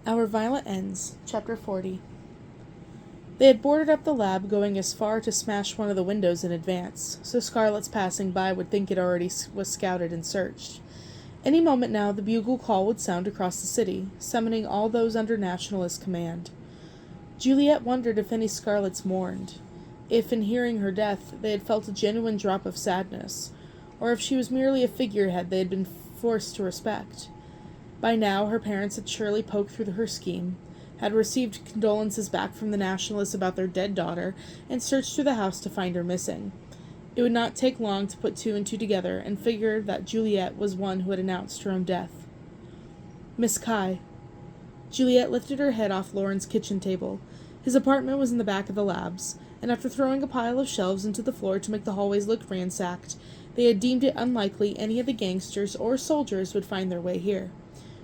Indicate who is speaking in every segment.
Speaker 1: Our Violet Ends, Chapter 40. They had boarded up the lab, going as far to smash one of the windows in advance, so Scarlet's passing by would think it already was scouted and searched. Any moment now the bugle call would sound across the city, summoning all those under Nationalist command. Juliet wondered if any Scarlets mourned, if in hearing her death they had felt a genuine drop of sadness, or if she was merely a figurehead they had been forced to respect. By now her parents had surely poked through her scheme, had received condolences back from the Nationalists about their dead daughter, and searched through the house to find her missing. It would not take long to put two and two together and figure that Juliet was one who had announced her own death. Miss Kai. Juliet lifted her head off Lauren's kitchen table. His apartment was in the back of the labs, and after throwing a pile of shelves into the floor to make the hallways look ransacked, they had deemed it unlikely any of the gangsters or soldiers would find their way here.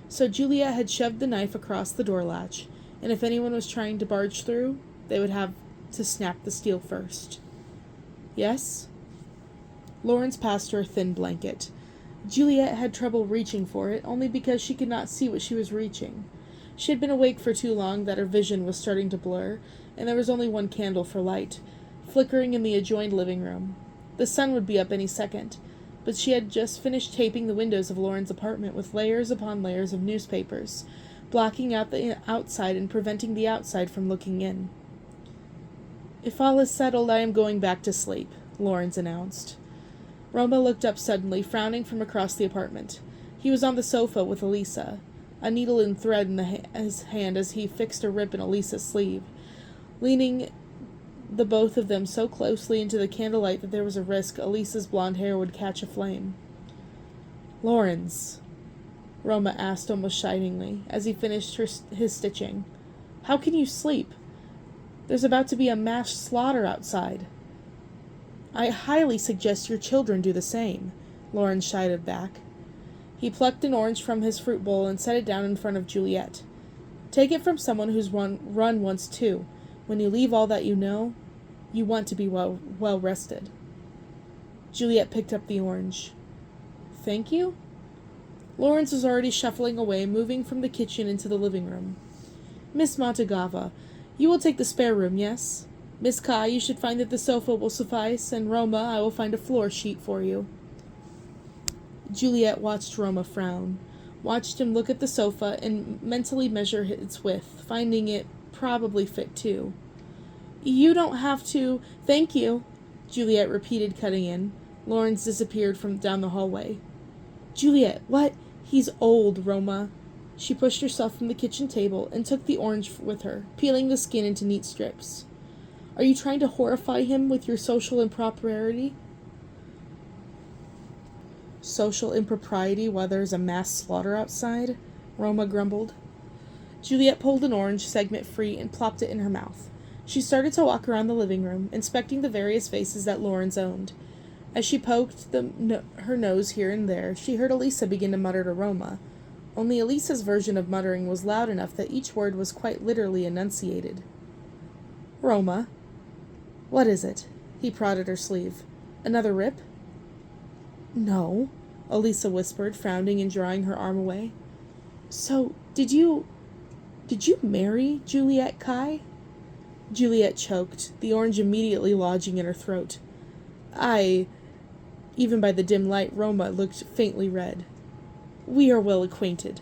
Speaker 1: So Juliet had shoved the knife across the door latch, and if anyone was trying to barge through, they would have to snap the steel first. Yes? Lawrence passed her a thin blanket. Juliet had trouble reaching for it, only because she could not see what she was reaching. She had been awake for too long that her vision was starting to blur, and there was only one candle for light, flickering in the adjoined living room. The sun would be up any second, but she had just finished taping the windows of Lauren's apartment with layers upon layers of newspapers, blocking out the outside and preventing the outside from looking in. "If all is settled, I am going back to sleep," Lawrence announced. Roma looked up suddenly, frowning from across the apartment. He was on the sofa with Elisa, a needle and thread in his hand as he fixed a rip in Elisa's sleeve, leaning the both of them so closely into the candlelight that there was a risk Elisa's blonde hair would catch aflame. "Lawrence," Roma asked almost chidingly, as he finished his stitching, "how can you sleep? There's about to be a mass slaughter outside." "I highly suggest your children do the same," Lawrence chided back. He plucked an orange from his fruit bowl and set it down in front of Juliet. "Take it from someone who's run once too. When you leave all that you know, you want to be well rested." Juliet picked up the orange. "Thank you?" Lawrence was already shuffling away, moving from the kitchen into the living room. "Miss Montagava, you will take the spare room, yes? Miss Kai, you should find that the sofa will suffice, and Roma, I will find a floor sheet for you." Juliet watched Roma frown, watched him look at the sofa and mentally measure its width, finding it probably fit too. "You don't have to, thank you," Juliet repeated, cutting in. Lawrence disappeared from down the hallway. "Juliet, what? He's old, Roma." She pushed herself from the kitchen table and took the orange with her, peeling the skin into neat strips. "Are you trying to horrify him with your social impropriety?" "Social impropriety while there's a mass slaughter outside?" Roma grumbled. Juliet pulled an orange segment free and plopped it in her mouth. She started to walk around the living room, inspecting the various faces that Lawrence owned. As she poked her nose here and there, she heard Elisa begin to mutter to Roma. Only Elisa's version of muttering was loud enough that each word was quite literally enunciated. "Roma." "What is it?" He prodded her sleeve. "Another rip?" "No," Elisa whispered, frowning and drawing her arm away. "So, did you marry Juliet Kai?" Juliet choked, the orange immediately lodging in her throat. Even by the dim light, Roma looked faintly red. "We are well acquainted."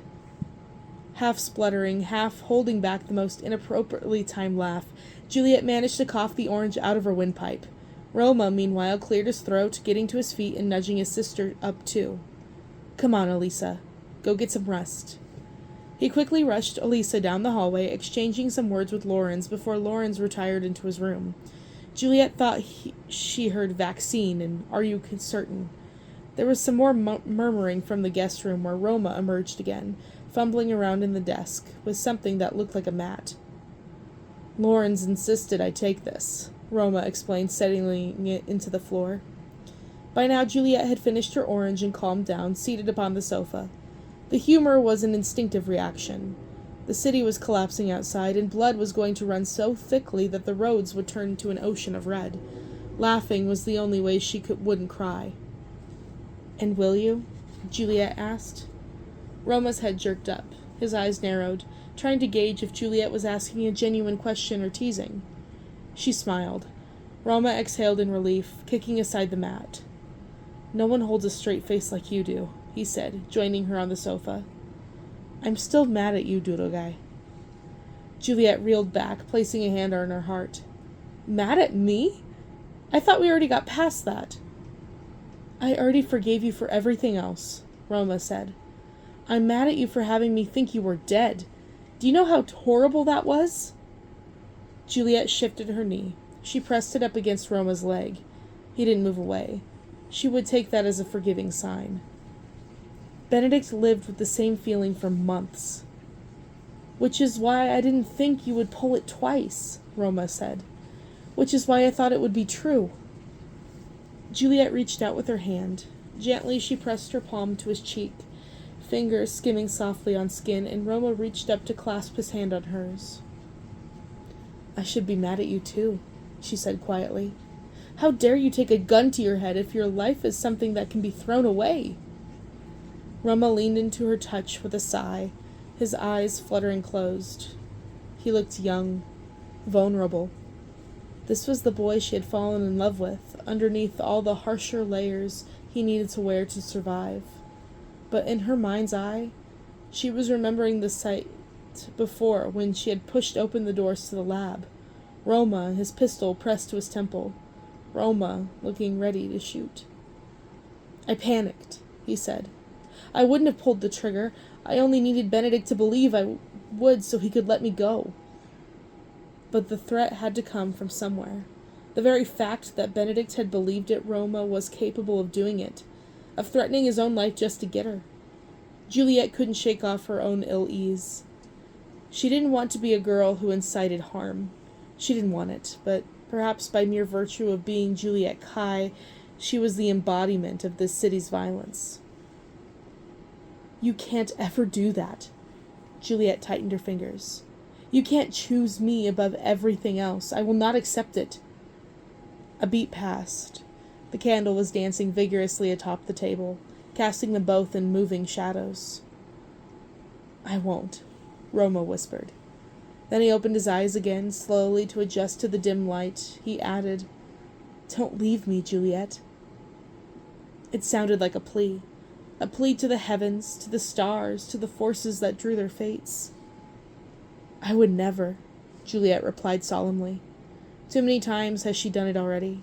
Speaker 1: Half spluttering, half holding back the most inappropriately timed laugh, Juliet managed to cough the orange out of her windpipe. Roma, meanwhile, cleared his throat, getting to his feet and nudging his sister up too. "Come on, Elisa. Go get some rest." He quickly rushed Elisa down the hallway, exchanging some words with Lawrence before Lawrence retired into his room. Juliet thought she heard vaccine and "Are you certain?" There was some more murmuring from the guest room where Roma emerged again, fumbling around in the desk, with something that looked like a mat. "Lawrence insisted I take this," Roma explained, settling it into the floor. By now Juliet had finished her orange and calmed down, seated upon the sofa. The humor was an instinctive reaction. The city was collapsing outside, and blood was going to run so thickly that the roads would turn to an ocean of red. Laughing was the only way she wouldn't cry. "And will you?" Juliet asked. Roma's head jerked up. His eyes narrowed, trying to gauge if Juliet was asking a genuine question or teasing. She smiled. Roma exhaled in relief, kicking aside the mat. "No one holds a straight face like you do," he said, joining her on the sofa. "I'm still mad at you, Durogai." Juliet reeled back, placing a hand on her heart. "Mad at me? I thought we already got past that." "I already forgave you for everything else," Roma said. "I'm mad at you for having me think you were dead. Do you know how horrible that was?" Juliet shifted her knee. She pressed it up against Roma's leg. He didn't move away. She would take that as a forgiving sign. "Benedict lived with the same feeling for months." "Which is why I didn't think you would pull it twice," Roma said. "Which is why I thought it would be true." Juliet reached out with her hand. Gently she pressed her palm to his cheek, fingers skimming softly on skin, and Roma reached up to clasp his hand on hers. "I should be mad at you too," she said quietly. "How dare you take a gun to your head if your life is something that can be thrown away?" Roma leaned into her touch with a sigh, his eyes fluttering closed. He looked young, vulnerable. This was the boy she had fallen in love with, underneath all the harsher layers he needed to wear to survive. But in her mind's eye, she was remembering the sight before when she had pushed open the doors to the lab. Roma, his pistol pressed to his temple. Roma, looking ready to shoot. "I panicked," he said. "I wouldn't have pulled the trigger. I only needed Benedict to believe I would so he could let me go." But the threat had to come from somewhere. The very fact that Benedict had believed it, Roma was capable of doing it, of threatening his own life just to get her. Juliet couldn't shake off her own ill ease. She didn't want to be a girl who incited harm. She didn't want it, but perhaps by mere virtue of being Juliet Kai, she was the embodiment of this city's violence. "You can't ever do that." Juliet tightened her fingers. "You can't choose me above everything else. I will not accept it." A beat passed. The candle was dancing vigorously atop the table, casting them both in moving shadows. "I won't," Roma whispered. Then he opened his eyes again, slowly to adjust to the dim light. He added, "Don't leave me, Juliet." It sounded like a plea to the heavens, to the stars, to the forces that drew their fates. "I would never," Juliet replied solemnly. Too many times has she done it already.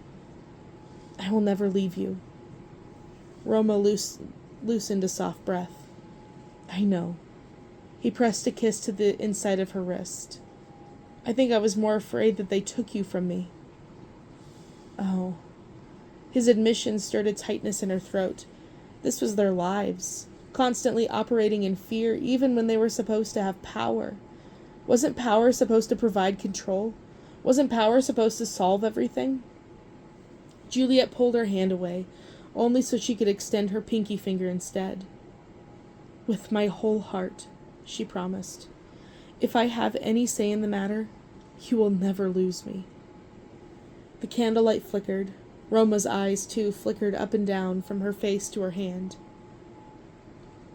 Speaker 1: "I will never leave you." Roma loosened a soft breath. "I know." He pressed a kiss to the inside of her wrist. "I think I was more afraid that they took you from me." Oh. His admission stirred a tightness in her throat. This was their lives, constantly operating in fear even when they were supposed to have power. Wasn't power supposed to provide control? Wasn't power supposed to solve everything? Juliet pulled her hand away, only so she could extend her pinky finger instead. "With my whole heart," she promised. "If I have any say in the matter, you will never lose me." The candlelight flickered. Roma's eyes, too, flickered up and down from her face to her hand.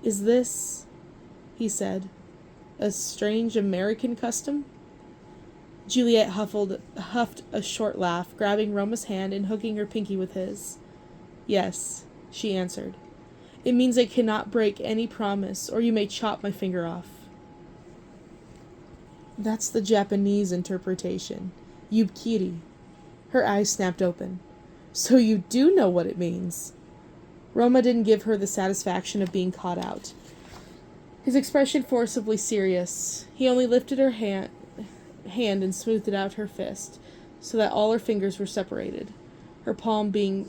Speaker 1: "Is this," he said, "a strange American custom?" Juliet huffed a short laugh, grabbing Roma's hand and hooking her pinky with his. "Yes," she answered. "It means I cannot break any promise, or you may chop my finger off." "That's the Japanese interpretation. Yubkiri." Her eyes snapped open. "So you do know what it means." Roma didn't give her the satisfaction of being caught out. His expression forcibly serious. He only lifted her hand and smoothed out her fist, so that all her fingers were separated, her palm being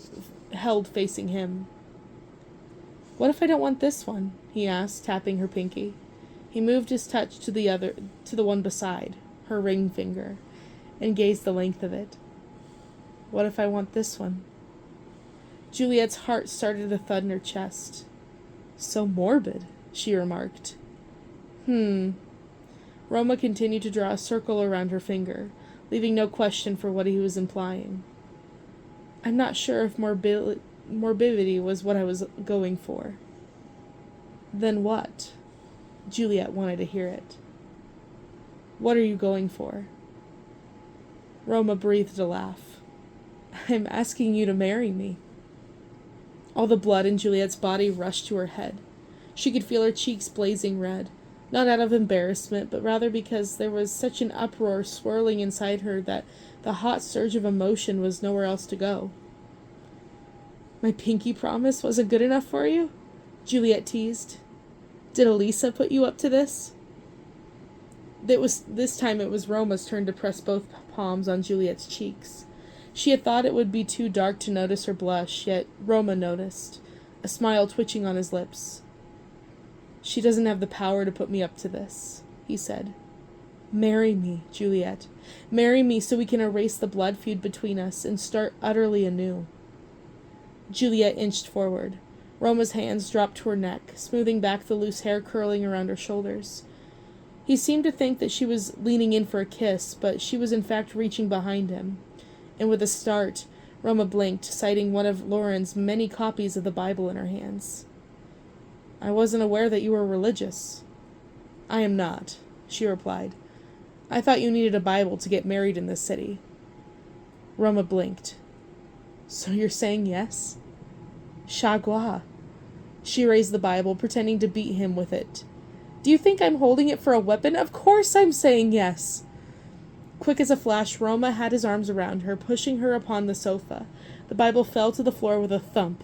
Speaker 1: held facing him. "What if I don't want this one?" he asked, tapping her pinky. He moved his touch to the one beside, her ring finger, and gazed the length of it. "What if I want this one?" Juliet's heart started to thud in her chest. "So morbid," she remarked. Roma continued to draw a circle around her finger, leaving no question for what he was implying. "I'm not sure if morbidity was what I was going for." "Then what?" Juliet wanted to hear it. What are you going for? Roma breathed a laugh. I'm asking you to marry me. All the blood in Juliet's body rushed to her head. She could feel her cheeks blazing red, not out of embarrassment, but rather because there was such an uproar swirling inside her that the hot surge of emotion was nowhere else to go. My pinky promise wasn't good enough for you? Juliet teased. Did Elisa put you up to this? This time it was Roma's turn to press both palms on Juliet's cheeks. She had thought it would be too dark to notice her blush, yet Roma noticed, a smile twitching on his lips. She doesn't have the power to put me up to this, he said. Marry me, Juliet. Marry me so we can erase the blood feud between us and start utterly anew. Juliet inched forward. Roma's hands dropped to her neck, smoothing back the loose hair curling around her shoulders. He seemed to think that she was leaning in for a kiss, but she was in fact reaching behind him. And with a start, Roma blinked, citing one of Lauren's many copies of the Bible in her hands. I wasn't aware that you were religious. I am not, she replied. I thought you needed a Bible to get married in this city. Roma blinked. So you're saying yes? Chagua. She raised the Bible, pretending to beat him with it. Do you think I'm holding it for a weapon? Of course I'm saying yes. Quick as a flash, Roma had his arms around her, pushing her upon the sofa. The Bible fell to the floor with a thump.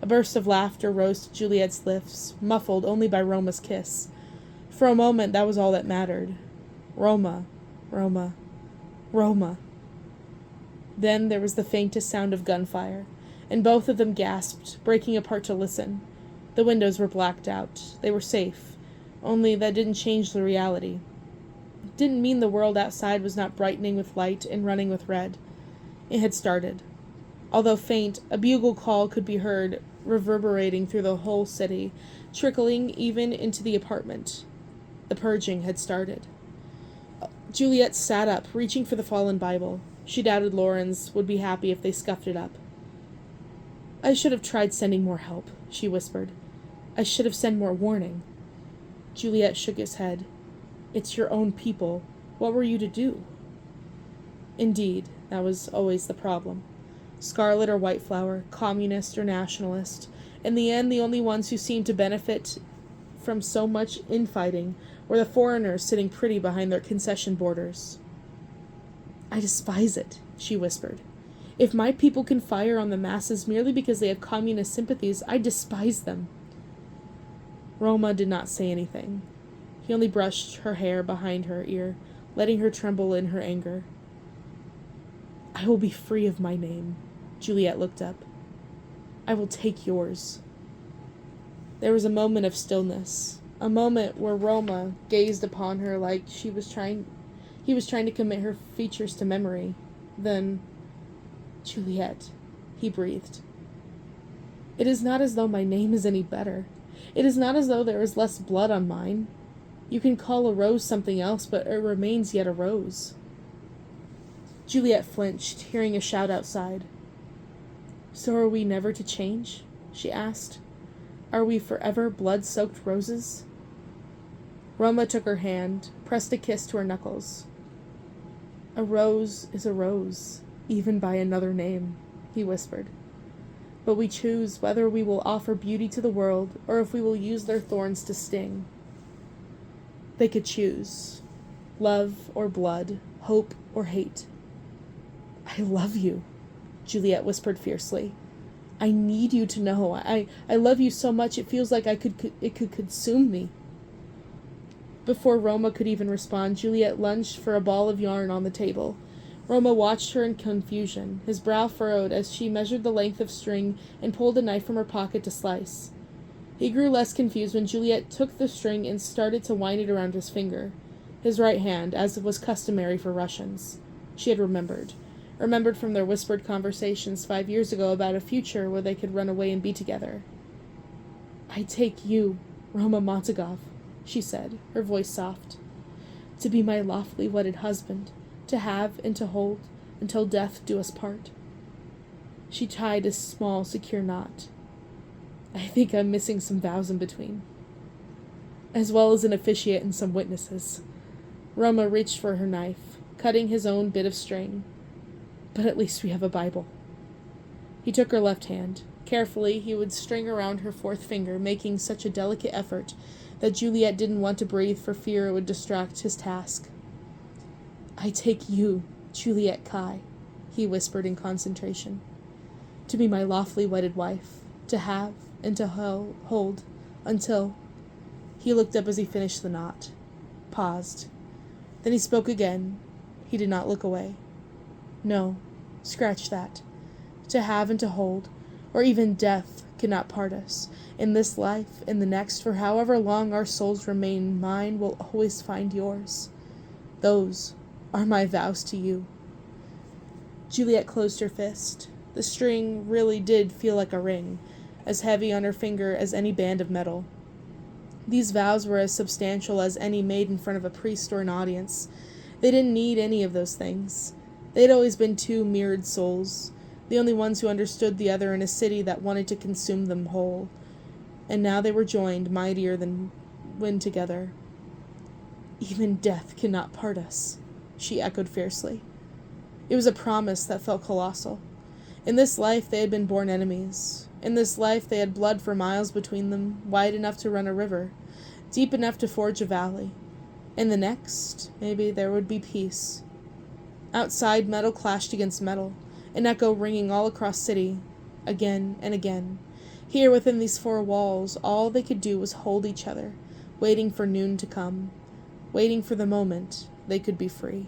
Speaker 1: A burst of laughter rose to Juliet's lips, muffled only by Roma's kiss. For a moment, that was all that mattered. Roma, Roma, Roma. Then there was the faintest sound of gunfire, and both of them gasped, breaking apart to listen. The windows were blacked out. They were safe. Only that didn't change the reality. It didn't mean the world outside was not brightening with light and running with red. It had started. Although faint, a bugle call could be heard, reverberating through the whole city, trickling even into the apartment. The purging had started. Juliet sat up, reaching for the fallen Bible. She doubted Lawrence would be happy if they scuffed it up. I should have tried sending more help, she whispered. I should have sent more warning. Juliet shook his head. It's your own people. What were you to do? Indeed, that was always the problem. Scarlet or White Flower, communist or nationalist. In the end, the only ones who seemed to benefit from so much infighting were the foreigners sitting pretty behind their concession borders. I despise it, she whispered. If my people can fire on the masses merely because they have communist sympathies, I despise them. Roma did not say anything. He only brushed her hair behind her ear, letting her tremble in her anger. I will be free of my name. Juliet looked up. I will take yours. There was a moment of stillness, a moment where Roma gazed upon her like he was trying to commit her features to memory. Then, Juliet, he breathed. It is not as though my name is any better. It is not as though there is less blood on mine. You can call a rose something else, but it remains yet a rose. Juliet flinched, hearing a shout outside. So are we never to change? She asked. Are we forever blood-soaked roses? Roma took her hand, pressed a kiss to her knuckles. A rose is a rose, even by another name, he whispered. But we choose whether we will offer beauty to the world or if we will use their thorns to sting. They could choose. Love or blood, hope or hate. I love you, Juliet whispered fiercely. I need you to know. I love you so much it feels like it could consume me. Before Roma could even respond, Juliet lunged for a ball of yarn on the table. Roma watched her in confusion, his brow furrowed as she measured the length of string and pulled a knife from her pocket to slice. He grew less confused when Juliet took the string and started to wind it around his finger, his right hand, as was customary for Russians. She had remembered from their whispered conversations 5 years ago about a future where they could run away and be together. I take you, Roma Montagov, she said, her voice soft, to be my lawfully wedded husband, to have and to hold until death do us part. She tied a small, secure knot. I think I'm missing some vows in between. as well as an officiate and some witnesses. Roma reached for her knife, cutting his own bit of string. But at least we have a Bible. He took her left hand. Carefully, he would string around her fourth finger, making such a delicate effort that Juliet didn't want to breathe for fear it would distract his task. I take you, Juliet Kai, he whispered in concentration, to be my lawfully wedded wife, to have and to hold until... He looked up as he finished the knot, paused. Then he spoke again. He did not look away. No, scratch that. To have and to hold, or even death, cannot part us. In this life, in the next, for however long our souls remain, mine will always find yours. Those are my vows to you. Juliet closed her fist. The string really did feel like a ring, as heavy on her finger as any band of metal. These vows were as substantial as any made in front of a priest or an audience. They didn't need any of those things. They had always been two mirrored souls, the only ones who understood the other in a city that wanted to consume them whole. And now they were joined, mightier than when together. Even death cannot part us, she echoed fiercely. It was a promise that felt colossal. In this life they had been born enemies. In this life they had blood for miles between them, wide enough to run a river, deep enough to forge a valley. In the next, maybe there would be peace. Outside, metal clashed against metal, an echo ringing all across city, again and again. Here within these four walls, all they could do was hold each other, waiting for noon to come, waiting for the moment they could be free.